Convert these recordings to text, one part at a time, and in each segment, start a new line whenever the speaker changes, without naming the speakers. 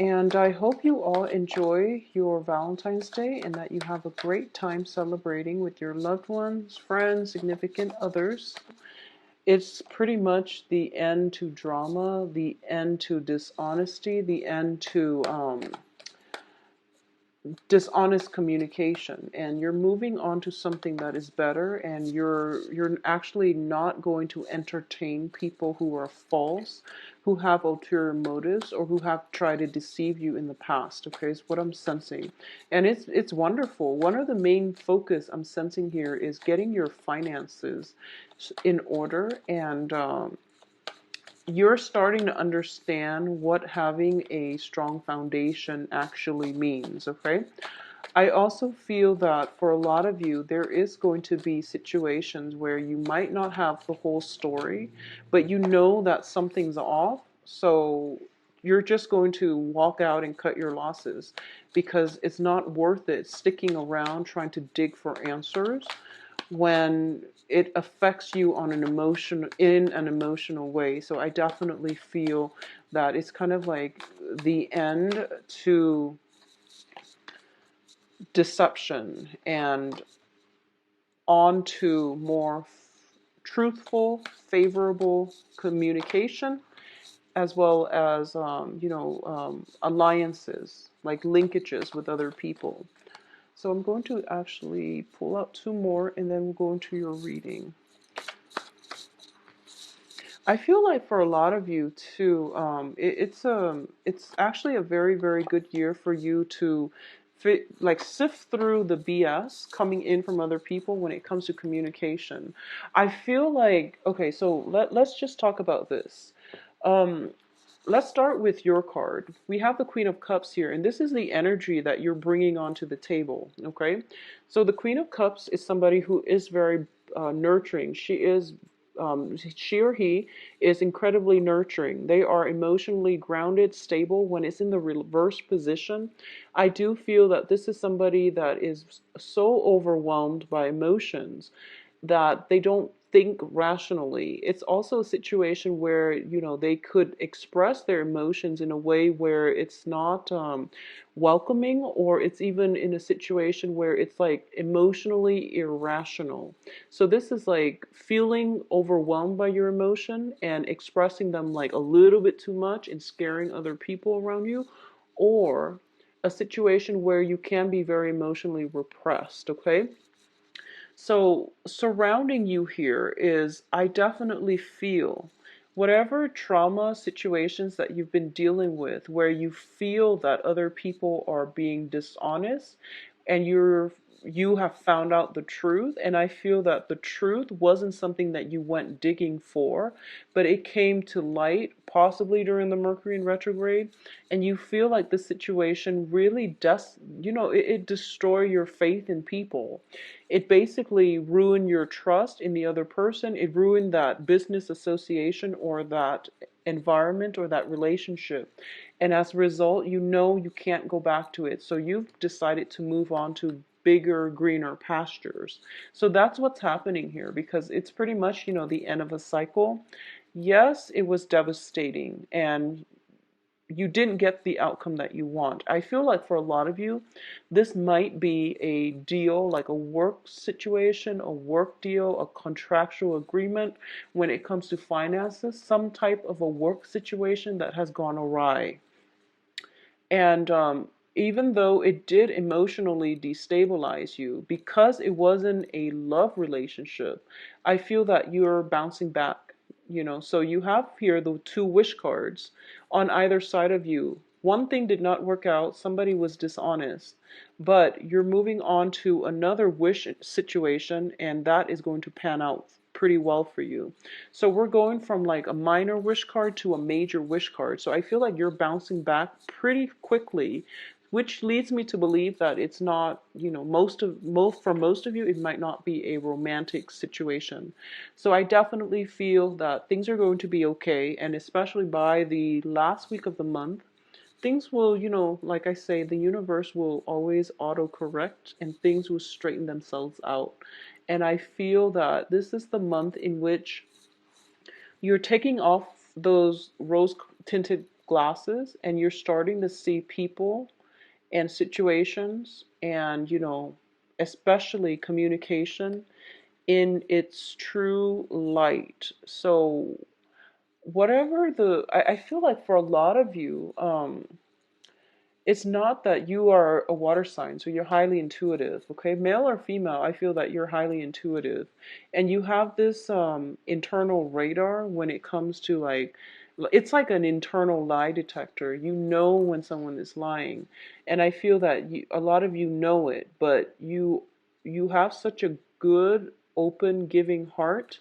And I hope you all enjoy your Valentine's Day and that you have a great time celebrating with your loved ones, friends, significant others. It's pretty much the end to drama, the end to dishonesty, the end to dishonest communication, and you're moving on to something that is better, and you're actually not going to entertain people who are false, who have ulterior motives, or who have tried to deceive you in the past. Okay, is what I'm sensing. And it's wonderful. One of the main focus I'm sensing here is getting your finances in order, and you're starting to understand what having a strong foundation actually means. Okay, I also feel that for a lot of you, there is going to be situations where you might not have the whole story, but you know that something's off. So you're just going to walk out and cut your losses because it's not worth it sticking around trying to dig for answers when it affects you on an emotional way. So I definitely feel that it's kind of like the end to deception and on to more truthful, favorable communication, as well as alliances, like linkages with other people. So I'm going to actually pull out two more, and then we'll go into your reading. I feel like for a lot of you too, it's actually a very, very good year for you to like sift through the BS coming in from other people when it comes to communication. I feel like, okay, so let's just talk about this. Um, let's start with your card. We have the Queen of Cups here, and this is the energy that you're bringing onto the table. Okay, so the Queen of Cups is somebody who is very nurturing. She or he is incredibly nurturing. They are emotionally grounded, stable. When it's in the reverse position, I do feel that this is somebody that is so overwhelmed by emotions that they don't think rationally. It's also a situation where, they could express their emotions in a way where it's not welcoming, or it's even in a situation where it's like emotionally irrational. So this is like feeling overwhelmed by your emotion and expressing them like a little bit too much and scaring other people around you, or a situation where you can be very emotionally repressed. Okay, so surrounding you here is, I definitely feel whatever trauma situations that you've been dealing with, where you feel that other people are being dishonest, and you have found out the truth, and I feel that the truth wasn't something that you went digging for, but it came to light possibly during the Mercury in retrograde, and you feel like the situation really does, it destroy your faith in people. It basically ruined your trust in the other person. It ruined that business association or that environment or that relationship. And as a result, you can't go back to it. So you've decided to move on to bigger, greener pastures. So that's what's happening here, because it's pretty much, the end of a cycle. Yes, it was devastating, and you didn't get the outcome that you want. I feel like for a lot of you, this might be a deal, like a work situation, a work deal, a contractual agreement when it comes to finances, some type of a work situation that has gone awry. And even though it did emotionally destabilize you, because it wasn't a love relationship, I feel that you're bouncing back. So you have here the two wish cards on either side of you. One thing did not work out, somebody was dishonest, but you're moving on to another wish situation, and that is going to pan out pretty well for you. So we're going from like a minor wish card to a major wish card. So I feel like you're bouncing back pretty quickly, which leads me to believe that it's not, for most of you, it might not be a romantic situation. So I definitely feel that things are going to be okay, and especially by the last week of the month, things will, like I say, the universe will always auto-correct and things will straighten themselves out. And I feel that this is the month in which you're taking off those rose tinted glasses and you're starting to see people and situations and, especially communication in its true light. So whatever I feel like for a lot of you, it's not that you are a water sign, so you're highly intuitive, okay? Male or female, I feel that you're highly intuitive. And you have this internal radar when it comes to like, it's like an internal lie detector. You know when someone is lying. And I feel that a lot of you know it, but you have such a good, open, giving heart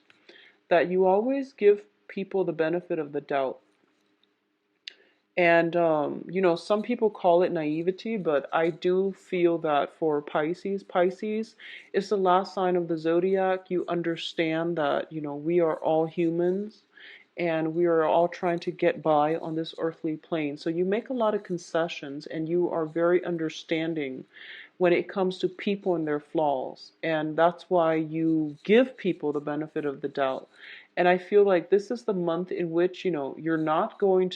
that you always give people the benefit of the doubt. And, some people call it naivety, but I do feel that for Pisces is the last sign of the zodiac. You understand that, we are all humans and we are all trying to get by on this earthly plane. So you make a lot of concessions and you are very understanding when it comes to people and their flaws. And that's why you give people the benefit of the doubt. And I feel like this is the month in which, you're not going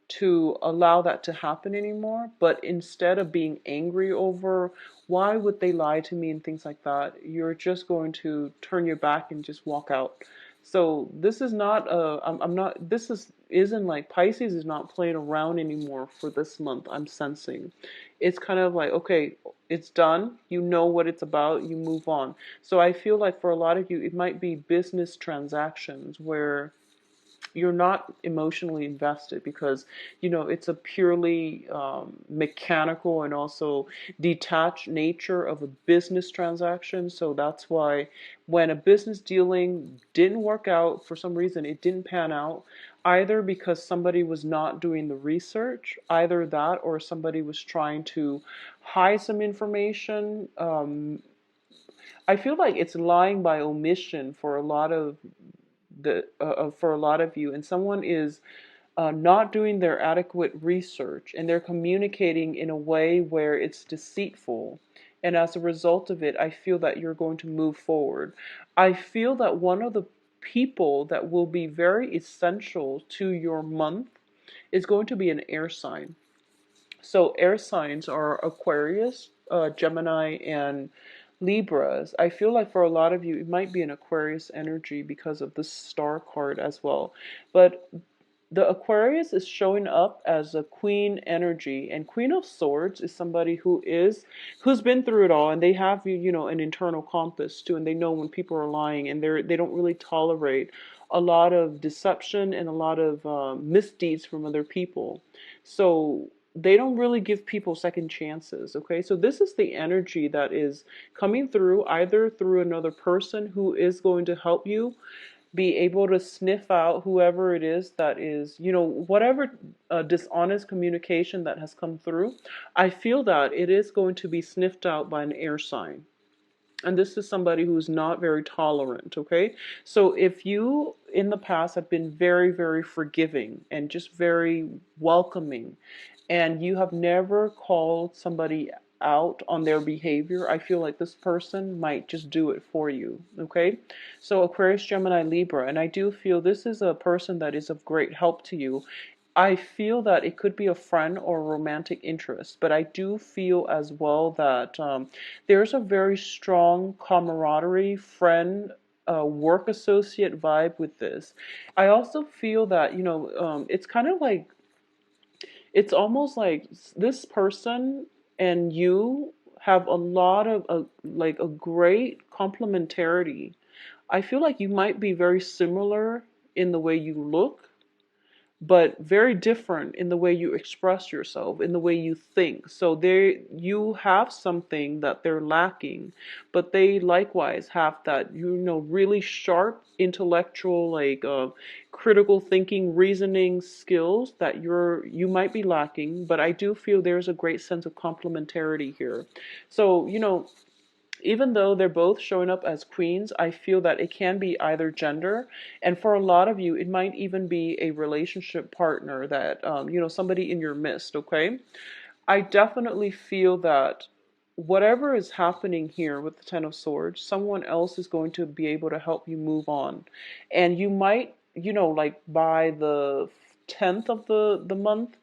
to allow that to happen anymore, but instead of being angry over why would they lie to me and things like that, you're just going to turn your back and just walk out. So this is not I'm not this is isn't like Pisces is not playing around anymore for this month. I'm sensing it's kind of like, okay, it's done, you know what it's about, you move on. So I feel like for a lot of you it might be business transactions where you're not emotionally invested because it's a purely mechanical and also detached nature of a business transaction. So that's why when a business dealing didn't work out for some reason, it didn't pan out, either because somebody was not doing the research, either that or somebody was trying to hide some information. I feel like it's lying by omission for a lot of for a lot of you, and someone is not doing their adequate research and they're communicating in a way where it's deceitful. And as a result of it, I feel that you're going to move forward. I feel that one of the people that will be very essential to your month is going to be an air sign. So air signs are Aquarius, Gemini, and Libras. I feel like for a lot of you, it might be an Aquarius energy because of the star card as well. But the Aquarius is showing up as a queen energy, and Queen of Swords is somebody who's been through it all, and they have an internal compass too, and they know when people are lying, and they don't really tolerate a lot of deception and a lot of misdeeds from other people. So they don't really give people second chances. Okay, so this is the energy that is coming through, either through another person who is going to help you be able to sniff out whoever it is that is, whatever dishonest communication that has come through. I feel that it is going to be sniffed out by an air sign. And this is somebody who's not very tolerant, okay? So if you in the past have been very, very forgiving and just very welcoming, and you have never called somebody out on their behavior, I feel like this person might just do it for you, okay? So Aquarius, Gemini, Libra, and I do feel this is a person that is of great help to you. I feel that it could be a friend or a romantic interest, but I do feel as well that there's a very strong camaraderie, friend, work associate vibe with this. I also feel that, it's kind of like, it's almost like this person and you have a lot of, like a great complementarity. I feel like you might be very similar in the way you look, but very different in the way you express yourself, in the way you think. So you have something that they're lacking, but they likewise have that, really sharp intellectual, like critical thinking, reasoning skills that you might be lacking. But I do feel there's a great sense of complementarity here. So, even though they're both showing up as queens, I feel that it can be either gender. And for a lot of you, it might even be a relationship partner that, somebody in your midst, okay? I definitely feel that whatever is happening here with the Ten of Swords, someone else is going to be able to help you move on. And you might, like by the 10th of the month,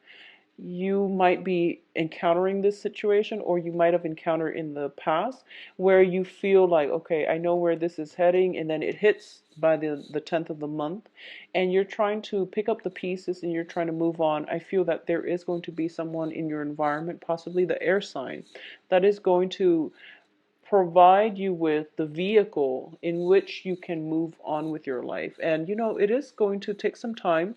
you might be encountering this situation, or you might have encountered in the past, where you feel like, okay, I know where this is heading, and then it hits by the 10th of the month, and you're trying to pick up the pieces and you're trying to move on. I feel that there is going to be someone in your environment, possibly the air sign, that is going to provide you with the vehicle in which you can move on with your life. And it is going to take some time,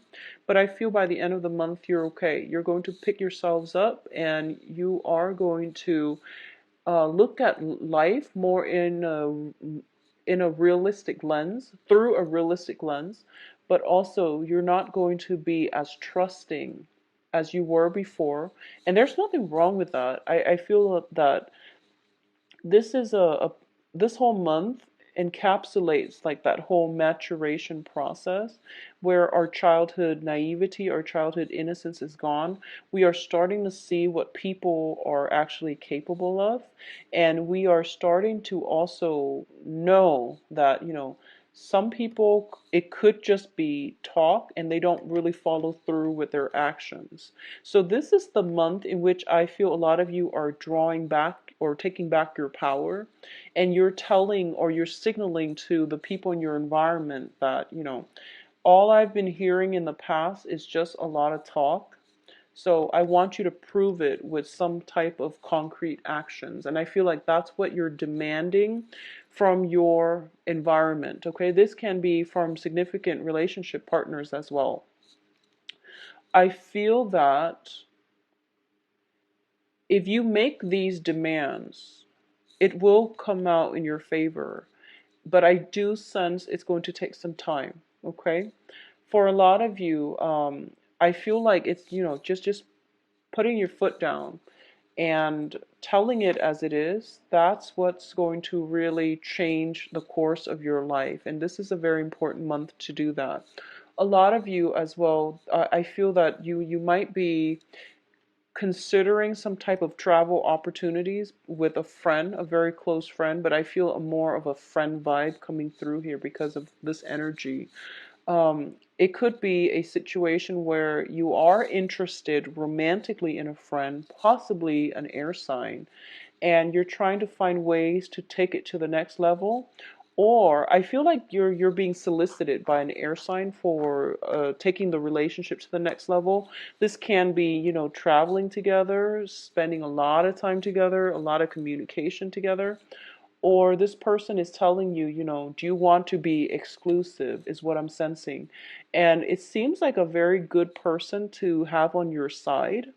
but I feel by the end of the month you're okay. You're going to pick yourselves up, and you are going to look at life more in a realistic lens, through a realistic lens, but also you're not going to be as trusting as you were before. And there's nothing wrong with that. I feel that this is this whole month encapsulates like that whole maturation process, where our childhood naivety, our childhood innocence is gone. We are starting to see what people are actually capable of, and we are starting to also know that some people, it could just be talk and they don't really follow through with their actions. So this is the month in which I feel a lot of you are drawing back or taking back your power, and you're telling or you're signaling to the people in your environment that, all I've been hearing in the past is just a lot of talk. So I want you to prove it with some type of concrete actions. And I feel like that's what you're demanding from your environment. Okay, this can be from significant relationship partners as well. I feel that if you make these demands, it will come out in your favor. But I do sense it's going to take some time. Okay, for a lot of you, I feel like it's just putting your foot down and telling it as it is. That's what's going to really change the course of your life. And this is a very important month to do that. A lot of you as well, I feel that you might be considering some type of travel opportunities with a friend, a very close friend, but I feel more of a friend vibe coming through here because of this energy. It could be a situation where you are interested romantically in a friend, possibly an air sign, and you're trying to find ways to take it to the next level. Or I feel like you're being solicited by an air sign for taking the relationship to the next level. This can be, traveling together, spending a lot of time together, a lot of communication together. Or this person is telling you, do you want to be exclusive, is what I'm sensing. And it seems like a very good person to have on your side,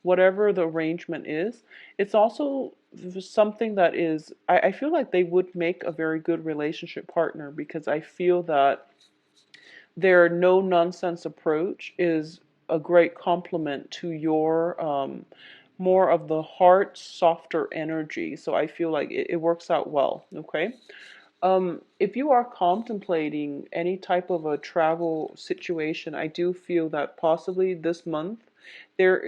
whatever the arrangement is. It's also something that is, I feel like they would make a very good relationship partner, because I feel that their no nonsense approach is a great complement to your more of the heart, softer energy. So I feel like it works out well. Okay. If you are contemplating any type of a travel situation, I do feel that possibly this month it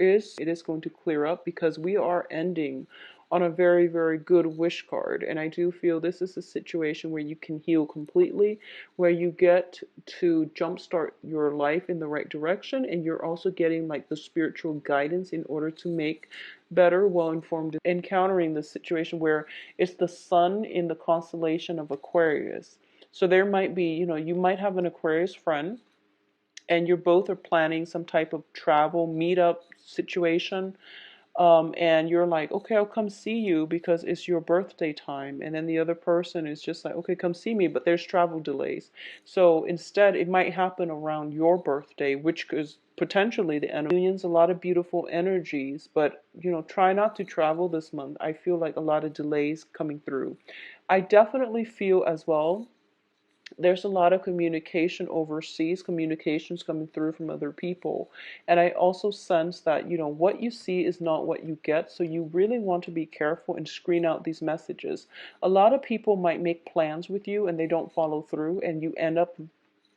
is going to clear up, because we are ending on a very, very good wish card. And I do feel this is a situation where you can heal completely, where you get to jumpstart your life in the right direction, and you're also getting like the spiritual guidance in order to make better, well-informed encountering the situation where it's the sun in the constellation of Aquarius. So there might be, you might have an Aquarius friend, and you're both are planning some type of travel meetup situation, and you're like, okay, I'll come see you because it's your birthday time. And then the other person is just like, okay, come see me, but there's travel delays. So instead, it might happen around your birthday, which is potentially the end of unions, a lot of beautiful energies, but try not to travel this month. I feel like a lot of delays coming through. I definitely feel as well there's a lot of communication overseas, communications coming through from other people. And I also sense that, what you see is not what you get. So you really want to be careful and screen out these messages. A lot of people might make plans with you and they don't follow through, and you end up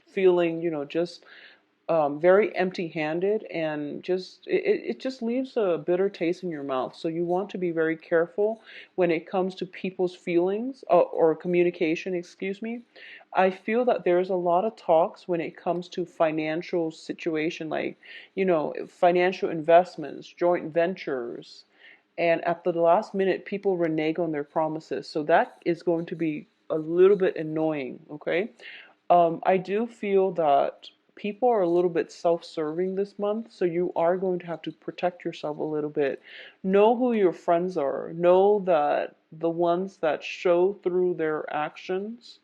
feeling, just very empty-handed, and just it just leaves a bitter taste in your mouth. So you want to be very careful when it comes to people's feelings, or communication, excuse me. I feel that there's a lot of talks when it comes to financial situation, like, financial investments, joint ventures, and at the last minute, people renege on their promises. So that is going to be a little bit annoying, okay? I do feel that people are a little bit self-serving this month, so you are going to have to protect yourself a little bit. Know who your friends are. Know that the ones that show through their actions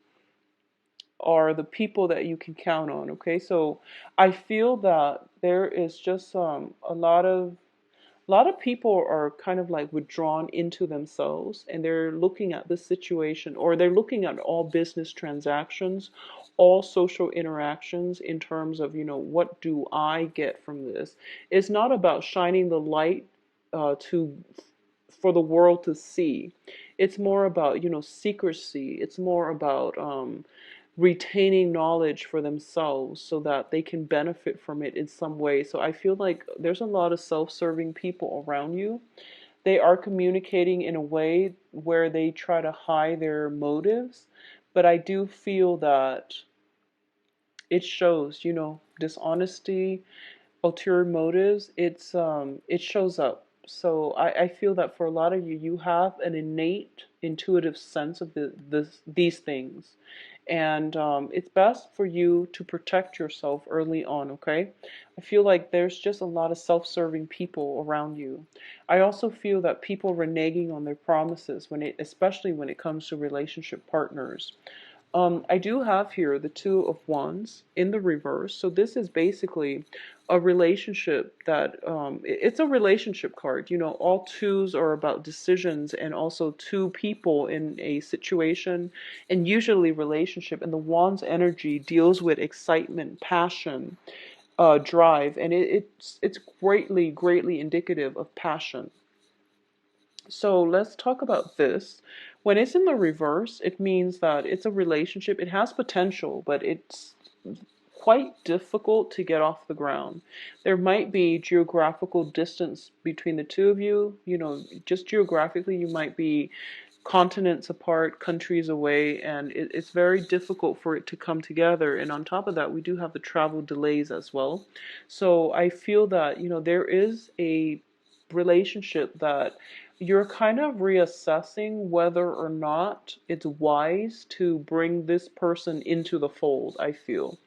are the people that you can count on, okay? So I feel that there is just a lot of people are kind of like withdrawn into themselves, and they're looking at this situation, or they're looking at all business transactions, all social interactions in terms of, what do I get from this? It's not about shining the light to for the world to see. It's more about, secrecy. It's more about retaining knowledge for themselves so that they can benefit from it in some way. So I feel like there's a lot of self-serving people around you. They are communicating in a way where they try to hide their motives, but I do feel that it shows, dishonesty, ulterior motives. It shows up. So I feel that for a lot of you, you have an innate intuitive sense of these things, and it's best for you to protect yourself early on, okay? I feel like there's just a lot of self-serving people around you. I also feel that people reneging on their promises, especially when it comes to relationship partners. I do have here the Two of Wands in the reverse. So this is basically a relationship that, it's a relationship card. All twos are about decisions, and also two people in a situation, and usually relationship. And the Wands energy deals with excitement, passion, drive, and it's greatly, greatly indicative of passion. So let's talk about this. When it's in the reverse, it means that it's a relationship. It has potential, but it's quite difficult to get off the ground. There might be geographical distance between the two of you. Just geographically, you might be continents apart, countries away, and it's very difficult for it to come together. And on top of that, we do have the travel delays as well. So I feel that, there is a relationship that you're kind of reassessing whether or not it's wise to bring this person into the fold, I feel.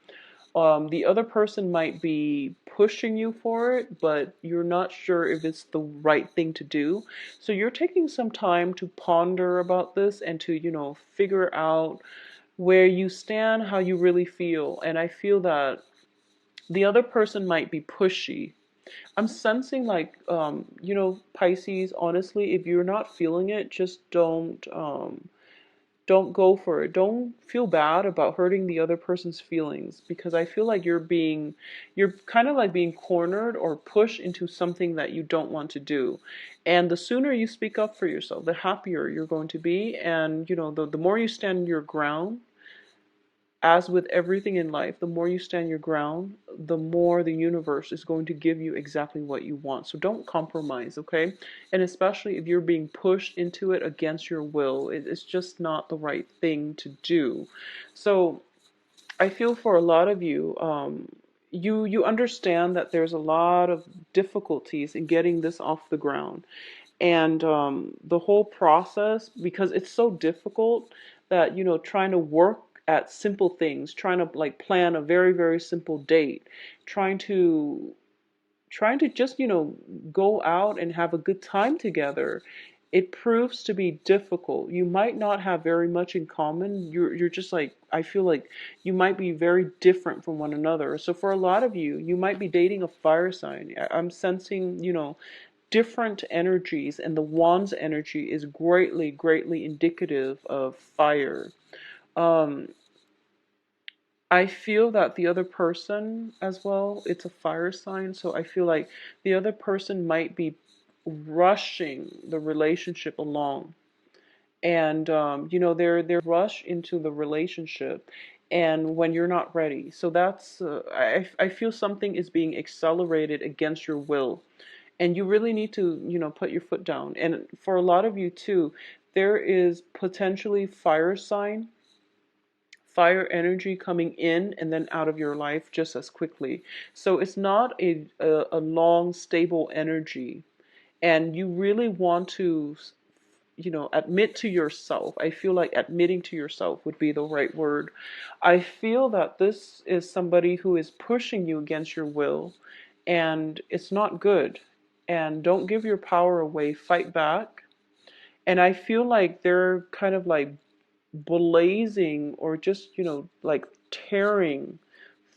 The other person might be pushing you for it, but you're not sure if it's the right thing to do. So you're taking some time to ponder about this and to, figure out where you stand, how you really feel. And I feel that the other person might be pushy. I'm sensing like, Pisces, honestly, if you're not feeling it, just don't go for it. Don't feel bad about hurting the other person's feelings, because I feel like you're kind of like being cornered or pushed into something that you don't want to do. And the sooner you speak up for yourself, the happier you're going to be. And, the more you stand your ground, as with everything in life, the more you stand your ground, the more the universe is going to give you exactly what you want. So don't compromise, okay? And especially if you're being pushed into it against your will, it's just not the right thing to do. So I feel for a lot of you, you understand that there's a lot of difficulties in getting this off the ground. And the whole process, because it's so difficult, that, trying to work at simple things, trying to like plan a very, very simple date, trying to just, go out and have a good time together, it proves to be difficult. You might not have very much in common. You're just like, I feel like you might be very different from one another. So for a lot of you, you might be dating a fire sign. I'm sensing, different energies, and the Wands energy is greatly, greatly indicative of fire. Um, I feel that the other person as well, it's a fire sign, so I feel like the other person might be rushing the relationship along. And they're rush into the relationship, and when you're not ready. So that's, I feel something is being accelerated against your will. And you really need to, put your foot down. And for a lot of you too, there is potentially fire energy coming in and then out of your life just as quickly. So it's not a long, stable energy. And you really want to, admit to yourself. I feel like admitting to yourself would be the right word. I feel that this is somebody who is pushing you against your will, and it's not good. And don't give your power away, fight back. And I feel like they're kind of like blazing or just, like tearing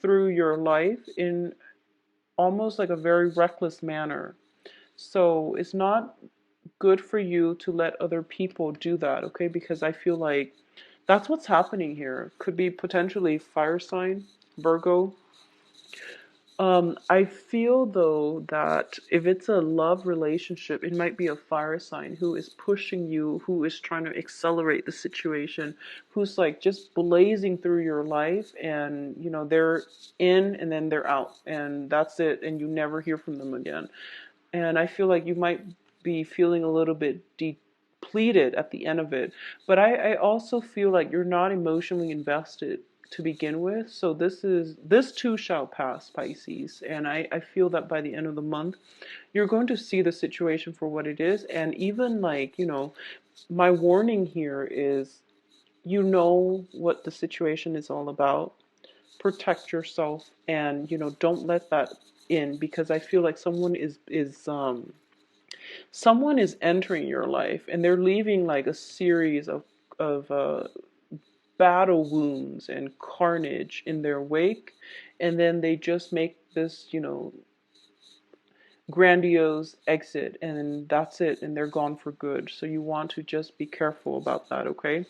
through your life in almost like a very reckless manner. So it's not good for you to let other people do that, okay? Because I feel like that's what's happening here. Could be potentially fire sign, Virgo. I feel though that if it's a love relationship, it might be a fire sign who is pushing you, who is trying to accelerate the situation, who's like just blazing through your life, and they're in and then they're out, and that's it, and you never hear from them again. And I feel like you might be feeling a little bit depleted at the end of it. But I also feel like you're not emotionally invested to begin with. So this too shall pass, Pisces. And I feel that by the end of the month, you're going to see the situation for what it is. And even like, my warning here is, what the situation is all about. Protect yourself, and don't let that in, because I feel like someone is entering your life, and they're leaving like a series of battle wounds and carnage in their wake, and then they just make this grandiose exit, and that's it, and they're gone for good. So you want to just be careful about that, okay?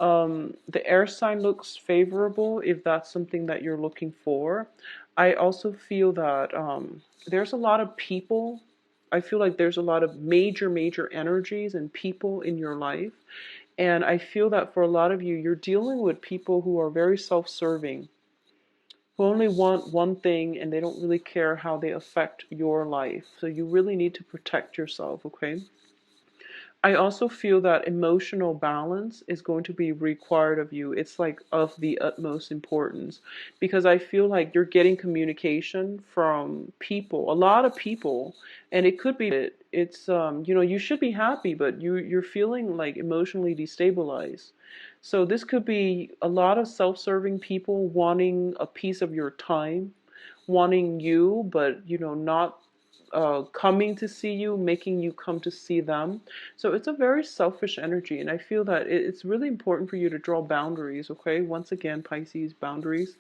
The air sign looks favorable if that's something that you're looking for. I also feel that there's a lot of people. I feel like there's a lot of major energies and people in your life. And I feel that for a lot of you, you're dealing with people who are very self-serving, who only want one thing, and they don't really care how they affect your life. So you really need to protect yourself, okay? I also feel that emotional balance is going to be required of you. It's like of the utmost importance, because I feel like you're getting communication from people, a lot of people, and it could be it's you should be happy, but you're feeling like emotionally destabilized. So this could be a lot of self-serving people wanting a piece of your time, wanting you, but not coming to see you, making you come to see them. So it's a very selfish energy, and I feel that it's really important for you to draw boundaries, okay? Once again, Pisces, boundaries.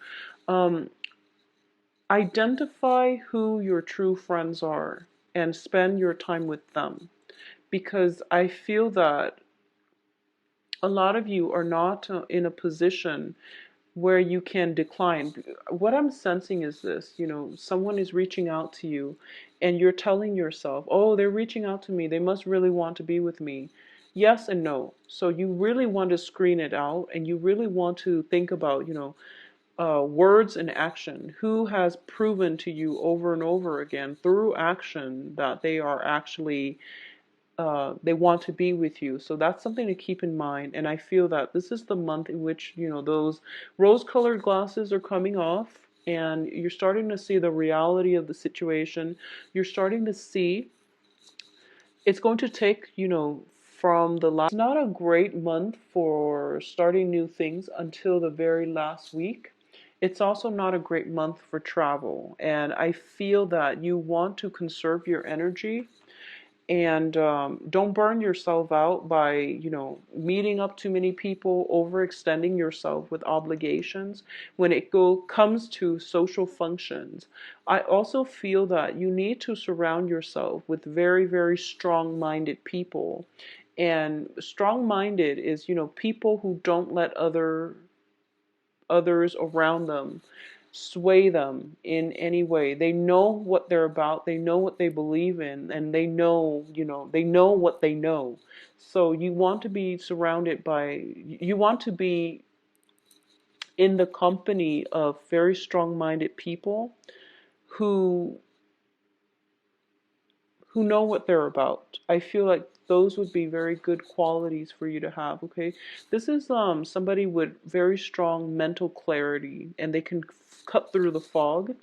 Um, Identify who your true friends are and spend your time with them, because I feel that a lot of you are not in a position where you can decline. What I'm sensing is this, someone is reaching out to you, and you're telling yourself, oh, they're reaching out to me, they must really want to be with me. Yes and no. So you really want to screen it out, and you really want to think about, words and action. Who has proven to you over and over again through action that they are actually they want to be with you. So that's something to keep in mind. And I feel that this is the month in which, those rose-colored glasses are coming off, and you're starting to see the reality of the situation. You're starting to see it's going to take, from the last, it's not a great month for starting new things until the very last week. It's also not a great month for travel. And I feel that you want to conserve your energy, and don't burn yourself out by meeting up too many people, overextending yourself with obligations when it comes to social functions. I also feel that you need to surround yourself with very strong-minded people. And strong-minded is people who don't let others around them sway them in any way. They know what they're about, they know what they believe in, and they know what they know. So you want to be surrounded by, you want to be in the company of very strong-minded people who know what they're about. I feel like those would be very good qualities for you to have, okay? This is somebody with very strong mental clarity, and they can cut through the fog.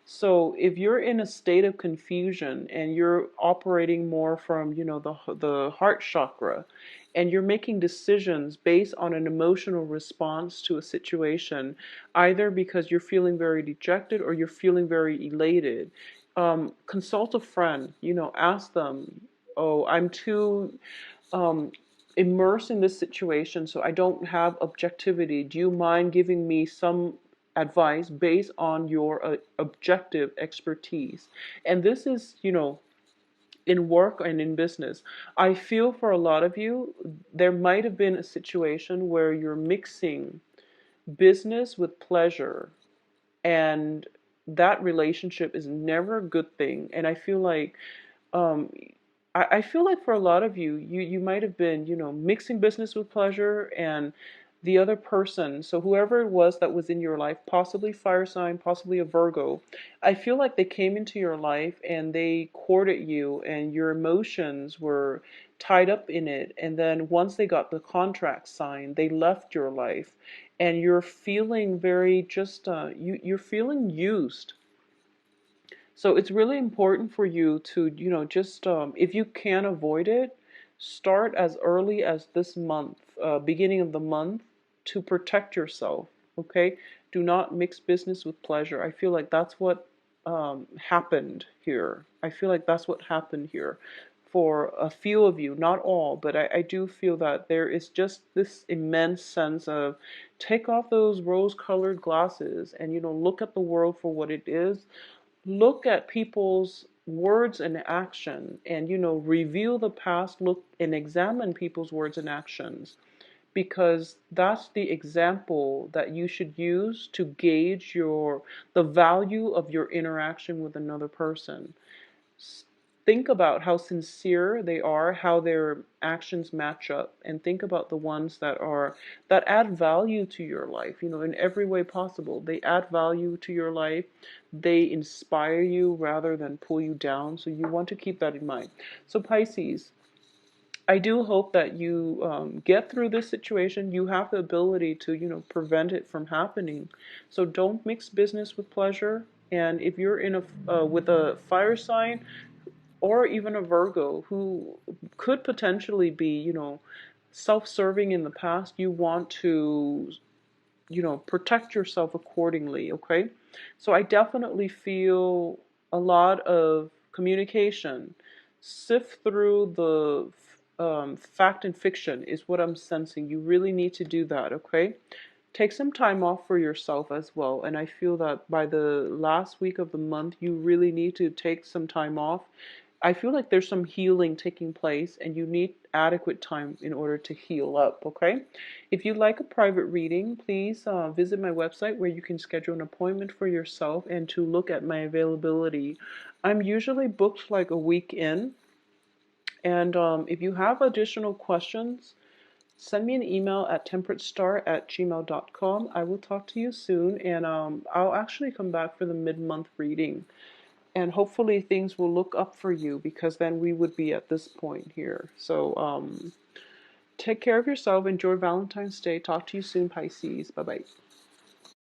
So if you're in a state of confusion and you're operating more from, the heart chakra, and you're making decisions based on an emotional response to a situation, either because you're feeling very dejected or you're feeling very elated, consult a friend, ask them, oh, I'm too um, immersed in this situation, so I don't have objectivity. Do you mind giving me some advice based on your objective expertise? And this is, in work and in business. I feel for a lot of you, there might have been a situation where you're mixing business with pleasure, and that relationship is never a good thing. And I feel like um, I feel like for a lot of you, you might have been, mixing business with pleasure, and the other person, so whoever it was that was in your life, possibly fire sign, possibly a Virgo, I feel like they came into your life and they courted you, and your emotions were tied up in it. And then once they got the contract signed, they left your life, and you're feeling very just, you're feeling used. So it's really important for you to, just if you can avoid it, start as early as this month, beginning of the month, to protect yourself. Okay? Do not mix business with pleasure. I feel like that's what happened here. I feel like that's what happened here for a few of you, not all, but I do feel that there is just this immense sense of take off those rose-colored glasses and, look at the world for what it is. Look at people's words and action, and review the past, look and examine people's words and actions, because that's the example that you should use to gauge the value of your interaction with another person. Think about how sincere they are, how their actions match up, and think about the ones that add value to your life, in every way possible. They add value to your life. They inspire you rather than pull you down. So you want to keep that in mind. So Pisces, I do hope that you get through this situation. You have the ability to, prevent it from happening. So don't mix business with pleasure. And if you're in a with a fire sign, or even a Virgo who could potentially be, self-serving in the past, you want to, protect yourself accordingly, okay? So I definitely feel a lot of communication. Sift through the fact and fiction is what I'm sensing. You really need to do that, okay? Take some time off for yourself as well. And I feel that by the last week of the month, you really need to take some time off. I feel like there's some healing taking place, and you need adequate time in order to heal up, okay? If you'd like a private reading, please visit my website where you can schedule an appointment for yourself and to look at my availability. I'm usually booked like a week in, and if you have additional questions, send me an email at temperatestar@gmail.com. I will talk to you soon, and I'll actually come back for the mid-month reading. And hopefully things will look up for you, because then we would be at this point here. So take care of yourself. Enjoy Valentine's Day. Talk to you soon, Pisces. Bye-bye.